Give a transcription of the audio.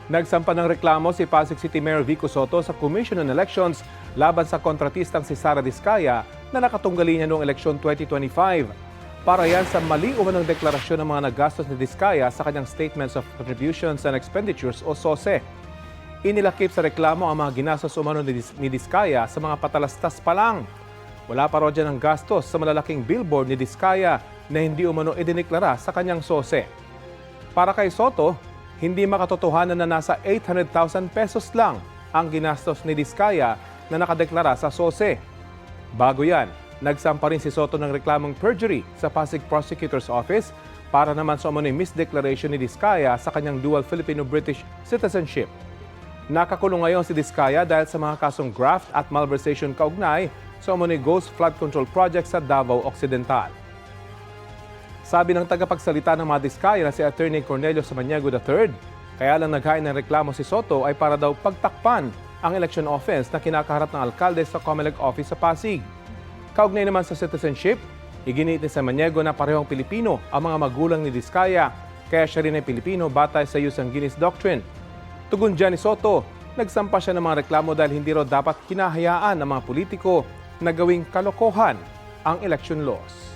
Nagsampa ng reklamo si Pasig City Mayor Vico Soto sa Commission on Elections laban sa kontratistang si Sara Diskaya na nakatunggali niya noong eleksyon 2025. Para yan sa mali umanong deklarasyon ng mga nagastos ni Diskaya sa kanyang Statements of Contributions and Expenditures o SOSE. Inilakip sa reklamo ang mga ginastos umano ni Diskaya sa mga patalastas pa lang. Wala pa raw dyan ang gastos sa malalaking billboard ni Diskaya na hindi umano idineklara sa kanyang SOSE. Para kay Soto, hindi makatotohanan na nasa 800,000 pesos lang ang ginastos ni Diskaya na nakadeklara sa SOSE. Bago yan, nagsampa rin si Soto ng reklamong perjury sa Pasig Prosecutor's Office para naman sa umano'y misdeclaration ni Diskaya sa kanyang dual Filipino-British citizenship. Nakakulong ngayon si Diskaya dahil sa mga kasong graft at malversation kaugnay sa umano'y Ghost Flood Control Project sa Davao Occidental. Sabi ng tagapagsalita ng mga Diskaya na si Attorney Cornelio Samaniego III, kaya lang naghain ng reklamo si Soto ay para daw pagtakpan ang election offense na kinakaharap ng alkalde sa COMELEC office sa Pasig. Kaugnay naman sa citizenship, iginiit ni Samaniego na parehong Pilipino ang mga magulang ni Diskaya, kaya siya rin ay Pilipino batay sa Ius-Sanguinis Doctrine. Tugon dyan ni Soto, nagsampa siya ng mga reklamo dahil hindi raw dapat hinahayaan ng mga politiko na gawing kalokohan ang election laws.